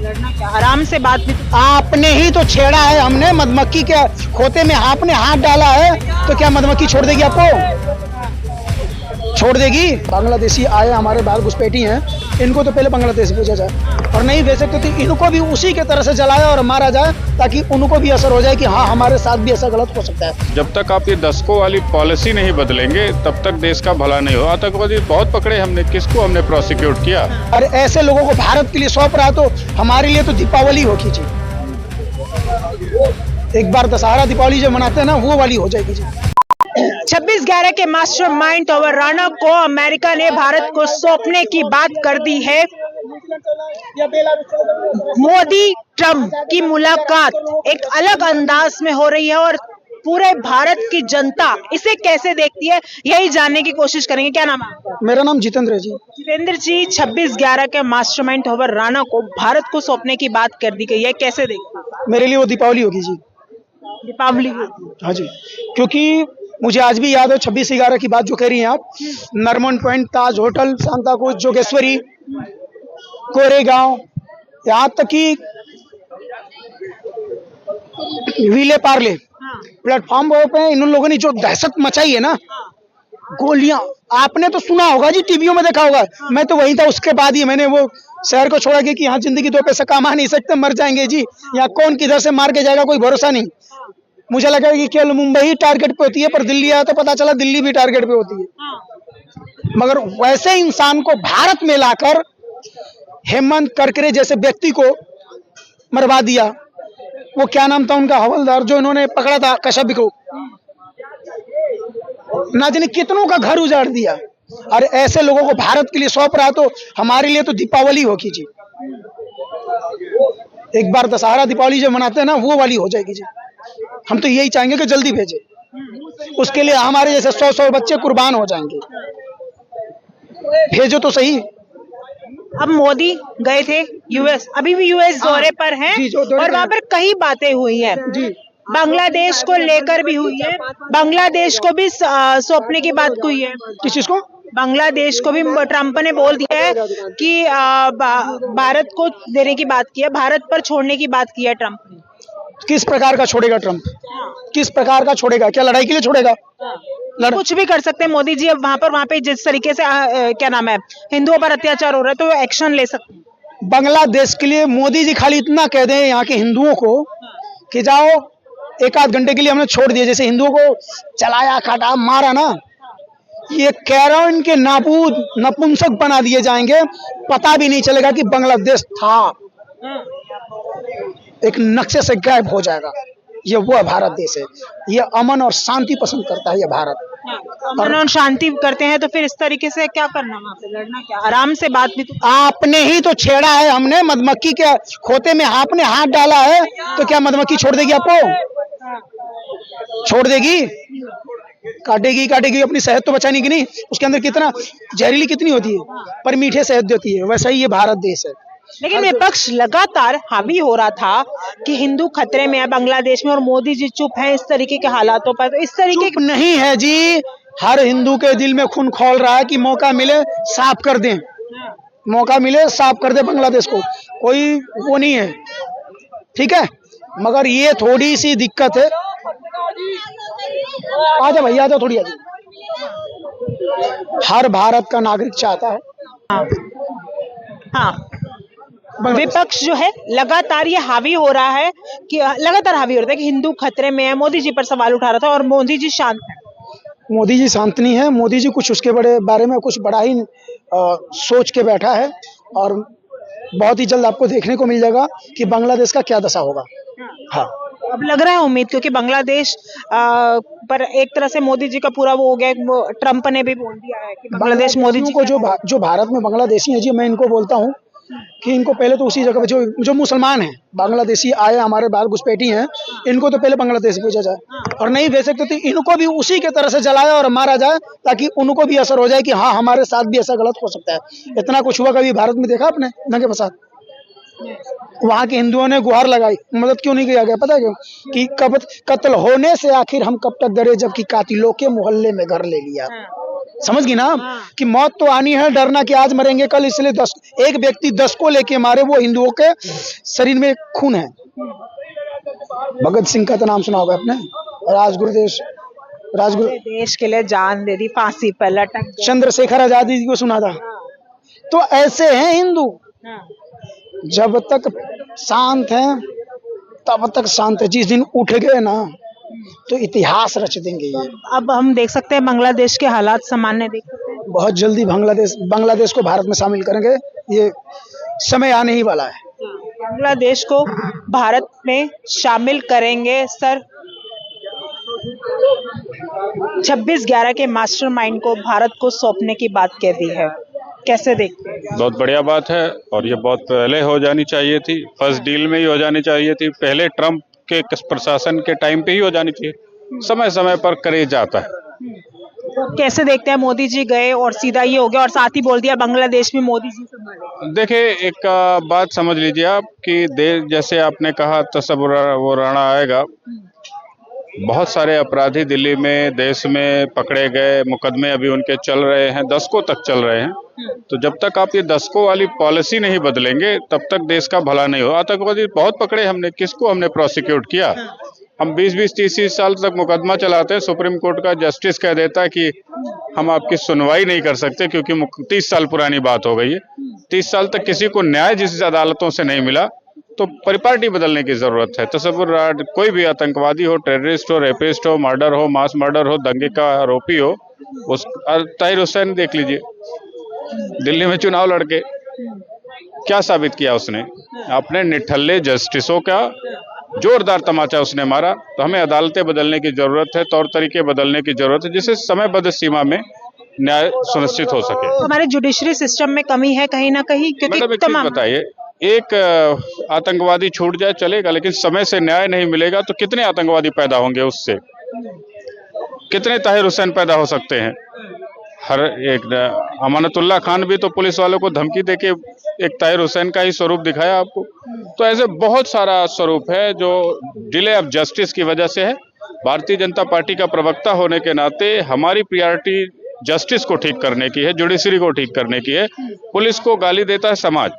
लड़ना क्या, आराम से बात भी आपने ही तो छेड़ा है, हमने मधुमक्खी के खोते में आपने हाथ डाला है, तो क्या मधुमक्खी छोड़ देगी आपको? छोड़ देगी? बांग्लादेशी आए हमारे बाहर घुसपैठी हैं, इनको तो पहले बांग्लादेश भेजा जाए, और नहीं भेज सकते तो इनको भी उसी के तरह से जलाया और मारा जाए, ताकि उनको भी असर हो जाए कि हाँ हमारे साथ भी ऐसा गलत हो सकता है। जब तक आप ये दशकों वाली पॉलिसी नहीं बदलेंगे तब तक देश का भला नहीं हो। आतंकवादी बहुत पकड़े हमने, किसको हमने प्रोसिक्यूट किया? और ऐसे लोगों को भारत के लिए सौंप रहा तो हमारे लिए तो दीपावली होगी जी। एक बार दशहरा दीपावली जो मनाते हैं ना, वो वाली हो जाएगी जी। 26/11 के मास्टरमाइंड और राणा को अमेरिका ने भारत को सौंपने की बात कर दी है। मोदी ट्रंप की मुलाकात एक अलग अंदाज में हो रही है और पूरे भारत की जनता इसे कैसे देखती है, यही जानने की कोशिश करेंगे। क्या नाम है आपका? मेरा नाम जितेंद्र है जी। जितेंद्र जी, 26/11 के मास्टरमाइंड और राणा को भारत को सौंपने की बात कर दी गई है, कैसे देखते हैं? मेरे लिए वो दीपावली होगी जी। दीपावली? हाँ जी, क्योंकि मुझे आज भी याद है 26/11 की बात जो कह रही हैं आप, नरमन पॉइंट, ताज होटल, सांताक्रूज, जोगेश्वरी, कोरेगांव, यहाँ तक कि विले पार्ले प्लेटफॉर्म पे इन लोगों ने जो दहशत मचाई है ना, गोलियां, आपने तो सुना होगा जी, टीवियों में देखा होगा। मैं तो वही था, उसके बाद ही मैंने वो शहर को छोड़ा कि यहाँ जिंदगी दो पैसा कमा नहीं सकते, मर जाएंगे जी, यहाँ कौन किधर से मार के जाएगा कोई भरोसा नहीं। मुझे लगा कि केवल मुंबई ही टारगेट पे होती है, पर दिल्ली आया तो पता चला दिल्ली भी टारगेट पे होती है। मगर वैसे इंसान को भारत में लाकर हेमंत करकरे जैसे व्यक्ति को मरवा दिया। वो क्या नाम था उनका, हवलदार, जो इन्होंने पकड़ा था कश्यप को, ना जाने कितनों का घर उजाड़ दिया। और ऐसे लोगों को भारत के लिए सौंप रहा तो हमारे लिए तो दीपावली होगी जी। एक बार दशहरा दीपावली जो मनाते हैं ना, वो वाली हो जाएगी जी। हम तो यही चाहेंगे कि जल्दी भेजे, उसके लिए हमारे जैसे 100 बच्चे कुर्बान हो जाएंगे। भेजो तो सही। अब मोदी गए थे यूएस, अभी भी यूएस दौरे पर हैं और वहाँ पर कई बातें हुई है जी। बांग्लादेश को लेकर भी हुई है, बांग्लादेश को भी सौंपने की बात हुई है। किस चीज को? बांग्लादेश को भी ट्रंप ने बोल दिया है कि भारत को देने की बात की है, भारत पर छोड़ने की बात की है ट्रंप ने। किस प्रकार का छोड़ेगा ट्रंप? किस प्रकार का छोड़ेगा? क्या लड़ाई के लिए छोड़ेगा? कुछ भी कर सकते हैं मोदी जी। अब वहाँ पे जिस तरीके से क्या नाम है, हिंदुओं पर अत्याचार हो रहा है, तो वो एक्शन ले सकते हैं। बांग्लादेश के लिए मोदी जी खाली इतना कह दें यहाँ के हिंदुओं को कि जाओ, एक आध घंटे के लिए हमने छोड़ दिया, जैसे हिंदुओं को चलाया, काटा, मारा ना, ये कैरोन के नाबूद नपुंसक बना दिए जाएंगे, पता भी नहीं चलेगा कि बांग्लादेश था, एक नक्शे से गायब हो जाएगा। ये वो भारत देश है, ये अमन और शांति पसंद करता है ये भारत। अमन और शांति करते हैं तो फिर इस तरीके से क्या करना, वहाँ पे लड़ना क्या, आराम से बात भी तो। आपने ही तो छेड़ा है, हमने मधुमक्खी के खोते में आपने हाथ डाला है, तो क्या मधुमक्खी छोड़ देगी आपको? छोड़ देगी? काटेगी, काटेगी, अपनी सेहत तो बचाने की नहीं। उसके अंदर कितना जहरीली कितनी होती है, पर मीठे सेहत देती है। वैसा ही ये भारत देश है। लेकिन विपक्ष लगातार हावी हो रहा था कि हिंदू खतरे में है बांग्लादेश में, और मोदी जी चुप हैं इस तरीके के हालातों पर। तो इस तरीके चुप नहीं है जी, हर हिंदू के दिल में खून खौल रहा है कि मौका मिले साफ कर दें, मौका मिले साफ कर दे बांग्लादेश को, कोई वो नहीं है, ठीक है। मगर ये थोड़ी सी दिक्कत है। आजा भैया, आजा थोड़ी, आजा। हर भारत का नागरिक चाहता है, हाँ, विपक्ष जो है लगातार ये हावी हो रहा है कि लगातार हावी हो रहा है कि हिंदू खतरे में है। मोदी जी पर सवाल उठा रहा था और मोदी जी शांत है। मोदी जी शांत नहीं है। मोदी जी कुछ उसके बारे में कुछ बड़ा ही सोच के बैठा है, और बहुत ही जल्द आपको देखने को मिल जाएगा कि बांग्लादेश का क्या दशा होगा। हाँ, अब लग रहा है उम्मीद, क्योंकि बांग्लादेश पर एक तरह से मोदी जी का पूरा वो हो गया। ट्रंप ने भी बोल दिया है कि बांग्लादेश मोदी जी को जो भारत में बांग्लादेशी है जी, मैं इनको बोलता हूँ कि इनको पहले तो उसी जगह पे जो मुसलमान हैं, बांग्लादेशी आए हमारे बाहर घुसपैठी हैं, इनको तो पहले बांग्लादेश भेजा जाए, और नहीं भेज सकते तो इनको भी उसी के तरह से जलाया और मारा जाए, ताकि उनको भी असर हो जाए कि हाँ हमारे साथ भी ऐसा गलत हो सकता है। इतना कुछ हुआ कभी भारत में देखा आपने दंगे फसाद? वहाँ के हिंदुओं ने गुहार लगाई, मदद क्यों नहीं किया गया? पता है क्यों? कि कत्ल होने से आखिर हम कब तक डरे, जबकि कातिलों के मोहल्ले में घर ले लिया। समझ गई ना आप? हाँ। कि मौत तो आनी है, डरना कि आज मरेंगे कल, इसलिए 10 एक व्यक्ति 10 को लेके मारे, वो हिंदुओं के शरीर में खून है। भगत सिंह का तो नाम सुना होगा आपने, राजगुरु पूरे देश के लिए जान दे दी, फांसी पर लटक गए। चंद्रशेखर आजादी जी को सुना था। तो ऐसे हैं हिंदू, हाँ। जब तक शांत हैं तब तक शांत है, जिस दिन उठ गए ना तो इतिहास रच देंगे ये। अब हम देख सकते हैं बांग्लादेश के हालात सामान्य देख सकते हैं। बहुत जल्दी बांग्लादेश को भारत में शामिल करेंगे, ये समय आने ही वाला है। बांग्लादेश को भारत में शामिल करेंगे सर। 26/11 के मास्टरमाइंड को भारत को सौंपने की बात कह दी है, कैसे देखते हैं? बहुत बढ़िया बात है और ये बहुत पहले हो जानी चाहिए थी, फर्स्ट डील में ही हो जानी चाहिए थी, पहले ट्रम्प के प्रशासन के टाइम पे ही हो जानी चाहिए। समय समय पर करे जाता है। कैसे देखते हैं, मोदी जी गए और सीधा ये हो गया और साथ ही बोल दिया बांग्लादेश में मोदी जी संभाले। देखिए एक बात समझ लीजिए आप कि देश, जैसे आपने कहा तसव्वुर वो राणा आएगा, बहुत सारे अपराधी दिल्ली में देश में पकड़े गए, मुकदमे अभी उनके चल रहे हैं, दशकों तक चल रहे हैं। तो जब तक आप ये दशकों वाली पॉलिसी नहीं बदलेंगे तब तक देश का भला नहीं हो। आतंकवादी बहुत पकड़े हमने, किसको हमने प्रोसिक्यूट किया? हम 20-20, 30-30 साल तक मुकदमा चलाते हैं, सुप्रीम कोर्ट का जस्टिस कह देता है कि हम आपकी सुनवाई नहीं कर सकते क्योंकि 30 साल पुरानी बात हो गई है। 30 साल तक किसी को न्याय जिस अदालतों से नहीं मिला तो परिपाटी बदलने की जरूरत है। तसव्वुर कोई भी आतंकवादी हो, टेररिस्ट हो, रेपिस्ट हो, मर्डर हो, मास मर्डर हो, दंगे का आरोपी हो, उस ताहिर हुसैन देख लीजिए, दिल्ली में चुनाव लड़के क्या साबित किया उसने? अपने निठल्ले जस्टिसों का जोरदार तमाचा उसने मारा। तो हमें अदालतें बदलने की जरूरत है, तौर तरीके बदलने की जरूरत है, जिससे समयबद्ध सीमा में न्याय सुनिश्चित हो सके। हमारे जुडिशरी सिस्टम में कमी है कहीं ना कहीं, क्योंकि मतलब एक चीज बताइए, एक आतंकवादी छूट जाए चलेगा, लेकिन समय से न्याय नहीं मिलेगा तो कितने आतंकवादी पैदा होंगे? उससे कितने ताहिर हुसैन पैदा हो सकते हैं? हर एक अमानतुल्लाह खान भी तो पुलिस वालों को धमकी देके एक ताहिर हुसैन का ही स्वरूप दिखाया आपको। तो ऐसे बहुत सारा स्वरूप है जो डिले ऑफ जस्टिस की वजह से है। भारतीय जनता पार्टी का प्रवक्ता होने के नाते हमारी प्रायोरिटी जस्टिस को ठीक करने की है, जुडिशरी को ठीक करने की है। पुलिस को गाली देता है समाज,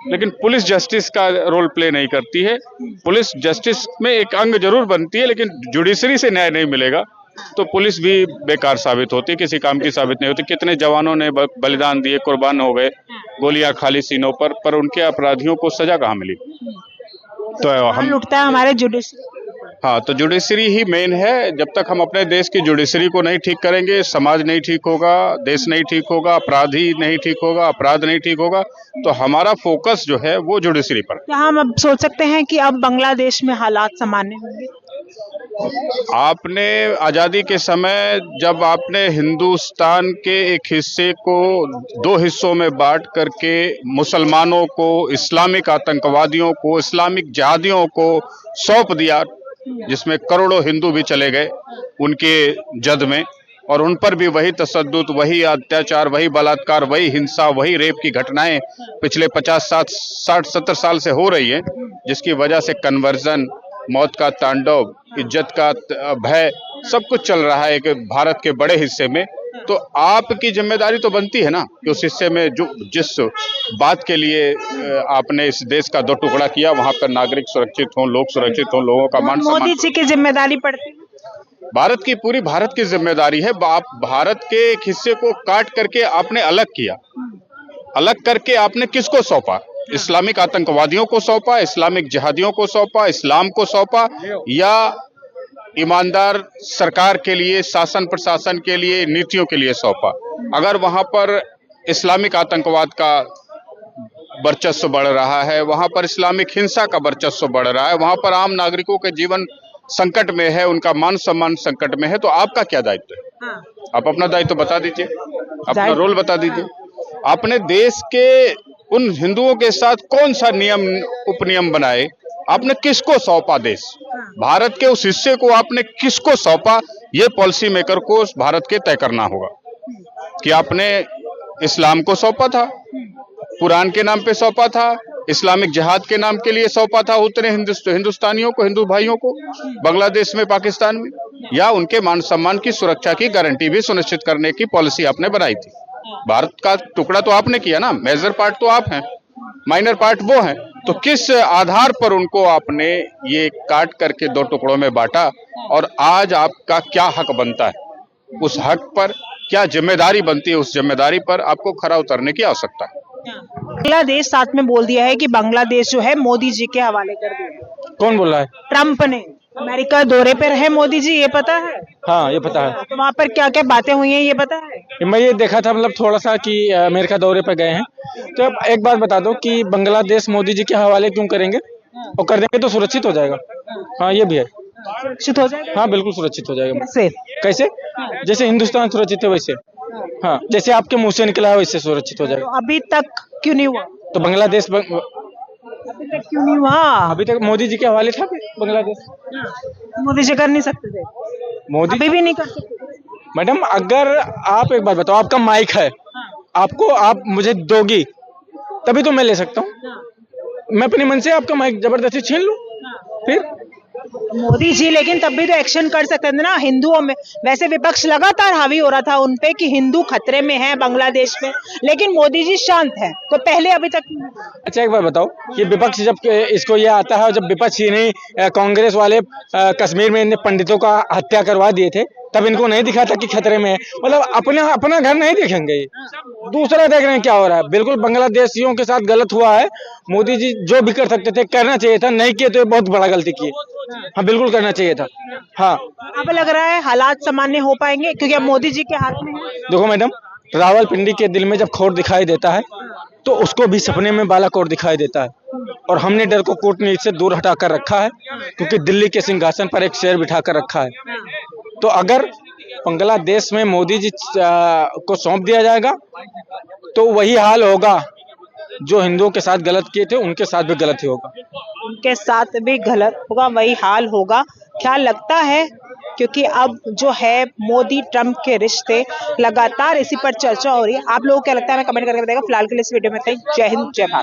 लेकिन पुलिस जस्टिस का रोल प्ले नहीं करती है। पुलिस जस्टिस में एक अंग जरूर बनती है, लेकिन जुडिशरी से न्याय नहीं मिलेगा तो पुलिस भी बेकार साबित होती है, किसी काम की साबित नहीं होती। कितने जवानों ने बलिदान दिए, कुर्बान हो गए, गोलियां खाली सीनों पर उनके अपराधियों को सजा कहाँ मिली? तो हम लुटता है हमारे जुडिशरी। हाँ, तो जुडिशरी ही मेन है। जब तक हम अपने देश की जुडिशरी को नहीं ठीक करेंगे, समाज नहीं ठीक होगा, देश नहीं ठीक होगा, अपराधी नहीं ठीक होगा, अपराध नहीं ठीक होगा, तो हमारा फोकस जो है वो जुडिशरी पर। क्या हम अब सोच सकते हैं कि अब बांग्लादेश में हालात सामान्य होंगे? आपने आजादी के समय जब आपने हिंदुस्तान के एक हिस्से को 2 हिस्सों में बांट करके मुसलमानों को, इस्लामिक आतंकवादियों को, इस्लामिक जिहादियों को सौंप दिया, जिसमें करोड़ों हिंदू भी चले गए उनके जद में, और उन पर भी वही तशद्दुद, वही अत्याचार, वही बलात्कार, वही हिंसा, वही रेप की घटनाएं पिछले 50, 60, 70 साल से हो रही है, जिसकी वजह से कन्वर्जन, मौत का तांडव, इज्जत का भय, सब कुछ चल रहा है एक भारत के बड़े हिस्से में। तो आपकी जिम्मेदारी तो बनती है ना कि उस हिस्से में जो जिस बात के लिए आपने इस देश का 2 टुकड़ा किया, वहां पर नागरिक सुरक्षित हों, लोग सुरक्षित हों, लोगों का मान सम्मान। मोदी जी की जिम्मेदारी पड़ती है। भारत की, पूरी भारत की जिम्मेदारी है। आप भारत के एक हिस्से को काट करके आपने अलग किया, अलग करके आपने किसको सौंपा? इस्लामिक आतंकवादियों को सौंपा, इस्लामिक जिहादियों को सौंपा, इस्लाम को सौंपा, या ईमानदार सरकार के लिए, शासन प्रशासन के लिए, नीतियों के लिए सौंपा? अगर वहां पर इस्लामिक आतंकवाद का वर्चस्व बढ़ रहा है, वहां पर इस्लामिक हिंसा का वर्चस्व बढ़ रहा है, वहां पर आम नागरिकों के जीवन संकट में है, उनका मान सम्मान संकट में है, तो आपका क्या दायित्व है? आप अपना दायित्व बता दीजिए, अपना रोल बता दीजिए। आपने देश के उन हिंदुओं के साथ कौन सा नियम उपनियम बनाए? आपने किसको सौंपा देश? भारत के उस हिस्से को आपने किसको सौंपा? ये पॉलिसी मेकर को भारत के तय करना होगा कि आपने इस्लाम को सौंपा था, कुरान के नाम पे सौंपा था, इस्लामिक जिहाद के नाम के लिए सौंपा था उतने हिंदुस्तानियों को, हिंदू भाइयों को बांग्लादेश में, पाकिस्तान में, या उनके मान सम्मान की सुरक्षा की गारंटी भी सुनिश्चित करने की पॉलिसी आपने बनाई थी। भारत का टुकड़ा तो आपने किया ना, मेजर पार्ट तो आप हैं, माइनर पार्ट वो हैं। तो किस आधार पर उनको आपने ये काट करके दो टुकड़ों में बांटा, और आज आपका क्या हक बनता है, उस हक पर क्या जिम्मेदारी बनती है, उस जिम्मेदारी पर आपको खरा उतरने की आवश्यकता है। बांग्लादेश साथ में बोल दिया है कि बांग्लादेश जो है मोदी जी के हवाले कर दिया। कौन बोल रहा है? ट्रंप ने। अमेरिका दौरे पर है मोदी जी, ये पता है? हाँ ये पता है। तो वहाँ पर क्या क्या बातें हुई हैं ये पता है? मैं ये देखा था मतलब थोड़ा सा कि अमेरिका दौरे पर गए हैं। तो अब एक बात बता दो कि बांग्लादेश मोदी जी के हवाले क्यों करेंगे, और कर देंगे तो सुरक्षित हो जाएगा। हाँ ये भी है, सुरक्षित हो जाएगा। हाँ बिल्कुल सुरक्षित हो जाएगा। कैसे? कैसे? जैसे हिंदुस्तान सुरक्षित है वैसे, हाँ जैसे आपके मुंह से निकला है वैसे सुरक्षित हो तो जाएगा। अभी तक क्यों नहीं हुआ? तो बांग्लादेश अभी तक क्यों नहीं हुआ? अभी तक मोदी जी के हवाले था बांग्लादेश। मोदी जी कर नहीं सकते थे? मोदी अभी भी नहीं कर सकते? मैडम अगर आप एक बात बताओ, आपका माइक है, आपको आप मुझे दोगी तभी तो मैं ले सकता हूँ। मैं अपने मन से आपका माइक जबरदस्ती छीन लूं फिर? मोदी जी लेकिन तब भी तो एक्शन कर सकते थे ना हिंदुओं में। वैसे विपक्ष लगातार हावी हो रहा था उनपे कि हिंदू खतरे में है बांग्लादेश में, लेकिन मोदी जी शांत है, तो पहले अभी तक। अच्छा एक बार बताओ, ये विपक्ष जब इसको ये आता है, जब विपक्ष ही नहीं कांग्रेस वाले कश्मीर में इन पंडितों का हत्या करवा दिए थे, तब इनको नहीं दिखा था कि खतरे में है। मतलब अपना घर नहीं देखेंगे, ये दूसरा देख रहे हैं क्या हो रहा है। बिल्कुल बांग्लादेशियों के साथ गलत हुआ है। मोदी जी जो भी कर सकते थे करना चाहिए था, नहीं किए तो ये बहुत बड़ा गलती किए। हाँ बिल्कुल करना चाहिए था। हाँ अब लग रहा है हालात सामान्य हो पाएंगे क्योंकि अब मोदी जी के हाथ में है। देखो मैडम, रावलपिंडी के दिल में जब खोट दिखाई देता है तो उसको भी सपने में बालाकोट दिखाई देता है। और हमने डर को कूटनीति से दूर हटा कर रखा है, क्योंकि दिल्ली के सिंहासन पर एक शेर बिठा कर रखा है। तो अगर बांग्लादेश में मोदी जी को सौंप दिया जाएगा तो वही हाल होगा जो हिंदुओं के साथ गलत किए थे, उनके साथ भी गलत ही होगा। उनके साथ भी गलत होगा, वही हाल होगा। क्या लगता है, क्योंकि अब जो है मोदी ट्रंप के रिश्ते लगातार इसी पर चर्चा हो रही है। आप लोगों को क्या लगता है, हमें कमेंट करके बताइएगा। फिलहाल के लिए इस वीडियो में जय हिंद जय भारत।